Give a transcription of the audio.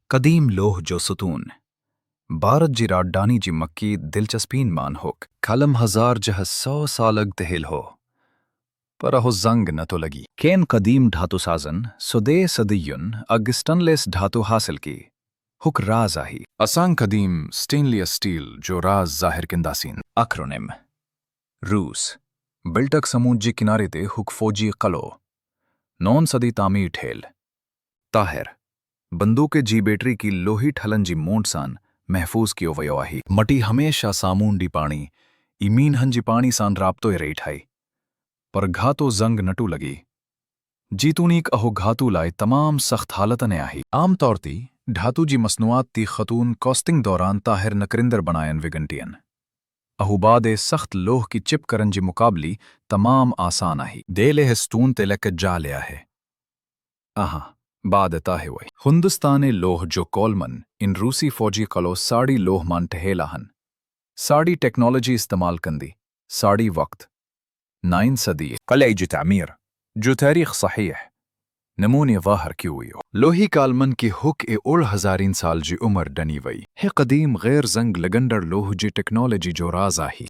قدیم لوح جو ستون بھارت جی راڈانی جی مکی دلچسپین مان ہوک کھلم ہزار جہ 100 سالگ تہل ہو پر اہو زنگ نہ تو لگی کین قدیم دھاتو سازن سدے صدیون اگسٹن لیس دھاتو حاصل کی ہک راز آہی اسان قدیم سٹینلیس سٹیل جو راز ظاہر کنداسین اکرونیم روس بلٹک سموج جی کنارے تے ہک فوجی قلو 9 صدی تعمیر ٹھیل طاہر بندوق جی بیٹری کی لوہی ٹھلن جی مونٹ سان محفوظ کیو ویو آہی مٹی ہمیشہ سامون ڈی پانی ایمین ہن جی پانی سان رابطو ریٹھ آئی پر گھاتو زنگ نٹو لگی جیتونیک اہو گھاتو لائے تمام سخت حالتنے آہی عام طور تی دھاتو جی مصنوعات تی خطون کوسٹنگ دوران طاہر نکرندر بنائن وگنٹین اہو بعد سخت لوہ کی چپ کرن جی مقابلی تمام آسان آہی دیلے ہستون تے لک جا لیا ہے آہاں بعد تاہے ہوئی ہندوستان لوہ جو کولمن ان روسی فوجی قلو ساڑی لوہ مان ٹہیلاہن ساڑی ٹیکنالوجی استعمال کندی ساڑی وقت 9 صدی قلعہ جو تعمیر جو تاریخ صحیح نمونی ظاہر کی ہوئی لوہی کالمن کی ہک اڑ ہزارین سال جی عمر ڈنی وئی ہے قدیم غیر زنگ لگنڈر لوہ جی ٹیکنالوجی جو راز آہی